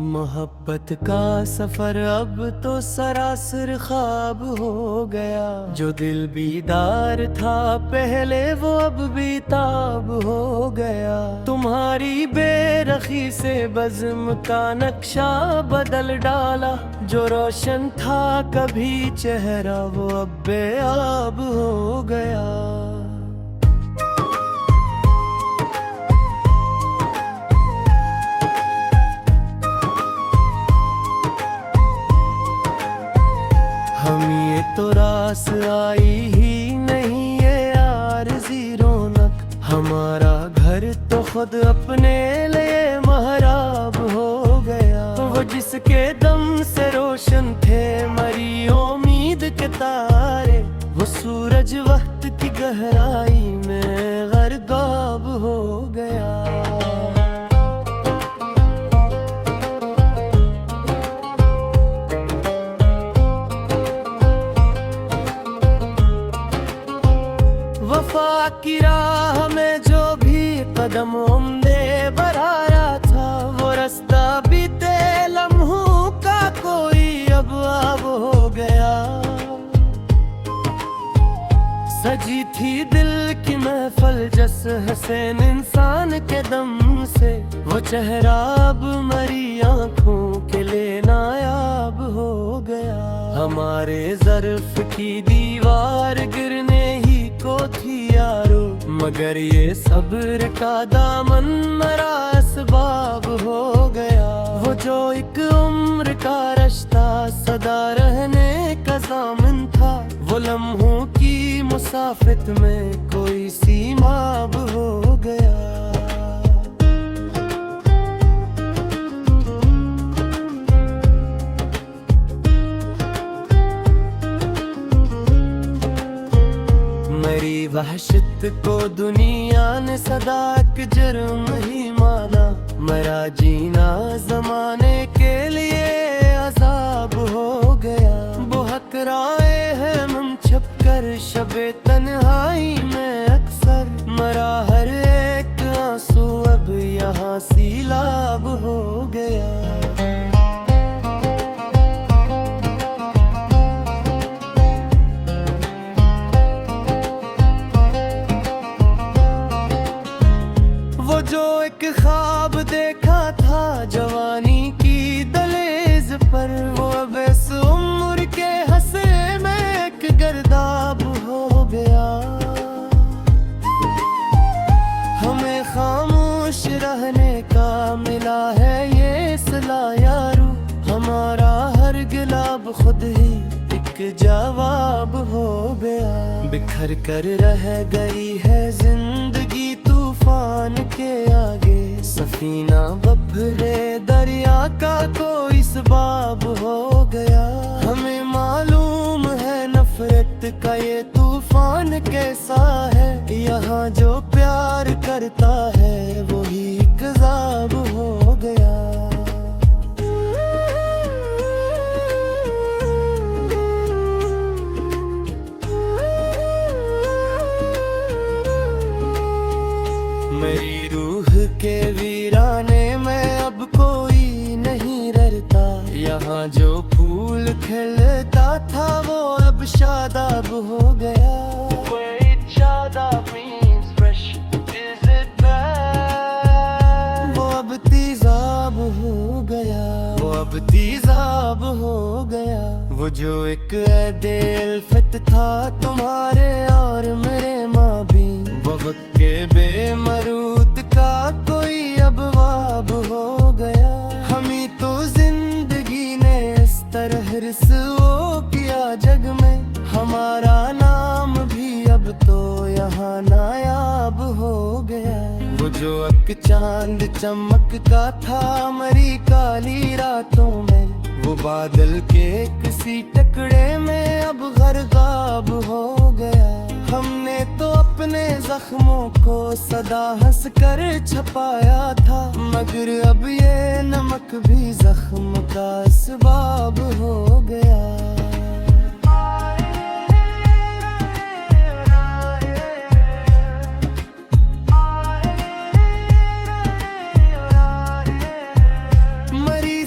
मोहब्बत का सफर अब तो सरासर ख्वाब हो गया। जो दिल बीदार था पहले वो अब बेताब हो गया। तुम्हारी बेरखी से बज़्म का नक्शा बदल डाला। जो रोशन था कभी चेहरा वो अब बेआब हो गया। हम ये तो रास आई ही नहीं ये आरज़ी रौनक। हमारा घर तो खुद अपने लिए महराब हो गया। वो जिसके दम से रोशन थे मरी उम्मीद के तारे। वो सूरज वक्त की गहराई में गर्दाब हो गया। वफा की राह में जो भी कदम उम्दे बढ़ाया था। वो रास्ता बीते लम्हों का कोई अब हो गया। सजी थी दिल की महफल जस हसीन इंसान के दम से। वो चेहरा अब मरी आंखों के लिए नायाब हो गया। हमारे ज़र्फ की दीवार गिरने ही को थी यारो। मगर ये सब्र का दामन मरा असबाब हो गया। वो जो एक उम्र का रिश्ता सदा रहने का ज़ामिन था। वो लम्हों की मुसाफित में कोई सीमाब हो गया। मेरी वहशत को दुनिया ने सदा एक जुर्म ही माना। मेरा जीना जमाने के लिए अजाब हो गया। बहुत राय है हम छप कर शबे तन्हाई में अक्सर। मरा हर एक आंसू अब यहाँ सीलाब हो गया। जो एक ख्वाब देखा था जवानी की दहलीज पर। वो अब इस उम्र के हंसे में एक गर्दाब हो गया। हमें खामोश रहने का मिला है ये सिला यारो। हमारा हर गिलाब खुद ही एक जवाब हो गया। बिखर कर रह गई है जिंदगी तूफान के आगे। सफीना बभरे दरिया का कोई सबाब हो गया। हमें मालूम है नफरत का ये तूफान कैसा है। यहाँ जो प्यार करता है वही कज़ाब हो गया। मेरी रूह के वीराने में अब कोई नहीं ररता। यहाँ जो फूल खिलता था वो अब शादाब हो गया। वो अब तेजाब हो गया। वो अब तेजाब हो गया। वो जो एक दिलफत था तुम्हारे और मेरे माबीन। वक्त के बेमरूद का कोई अब वाब हो गया। हमी तो जिंदगी ने इस तरह रसवा किया जग में। हमारा नाम भी अब तो यहाँ नायाब हो गया। वो जो एक चांद चमकता था मरी काली रातों में। वो बादल के किसी टुकड़े में अब गर्दाब हो गया। हमने तो अपने जख्मों को सदा हंस कर छपाया था। मगर अब ये नमक भी जख्म का असबाब हो गया। मरी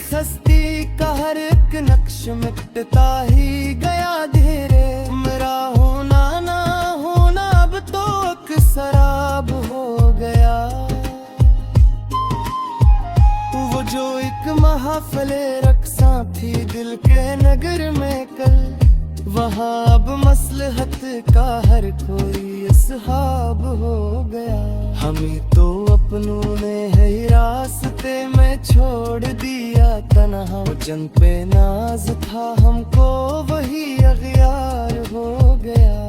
वहाँ अब मसलहत का हर कोई असहाब हो गया। हमें तो अपनों ने है रास्ते में छोड़ दिया तन्हा, जन पे नाज था हमको वही अगियार हो गया।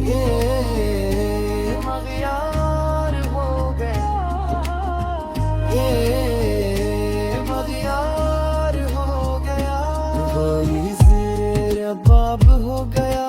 ये मगियार हो गया, ये मगियार हो गया, वही ज़ेरे रबाब हो गया।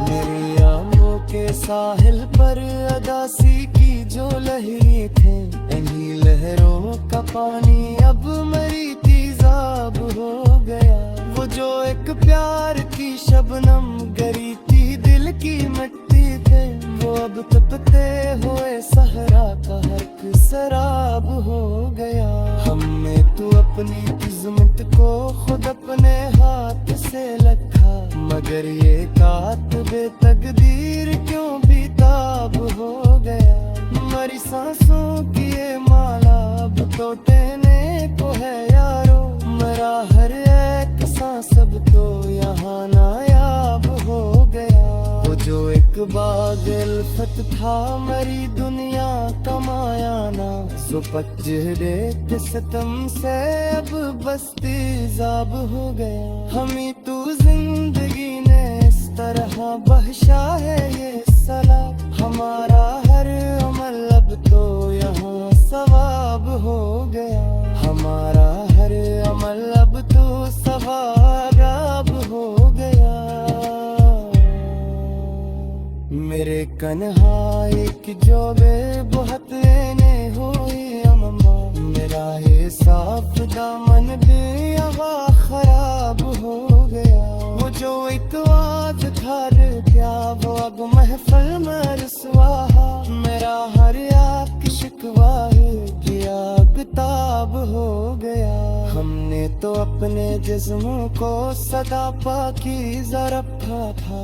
मेरी आंखों के साहिल पर अदासी की जो लहरी थे, इन्हीं लहरों का पानी अब मरी तेजाब हो गया। वो जो एक प्यार की शबनम गरी थी दिल की मिट्टी थे, वो अब तपते हुए सहरा का हक सराब हो गया। हमने तो अपनी किस्मत को खुद अपने हाथ से लिखा, मगर ये कातिबे तकदीर क्यों बेताब हो गया। मरी सांसों की ये माला अब तो देने को है यारो, मरा हर एक सांस अब तो यहाँ नायाब हो गया। वो जो एक बाग उल्फत था मरी दुनिया का मायाना, सो पचड़े के सितम से अब बस्ती जाब हो गया। हमें तो जिंदगी ने इस तरह बख्शा है ये सला, हमारा हर अमल अब तो यहाँ सवाब हो गया। हमारा हर अमल अब तो सवाब हो गया। मेरे कन्हाई की जोबे बहुत ने हुई अम्मा, मेरा ये साफ दामन भी अब खराब हो गया। वो जो एक वाद था क्या वो अब महफल में रसवा, मेरा हर एक शिकवा किया किताब हो गया। हमने तो अपने जिस्म को सदा पाकीज़ा रखा था,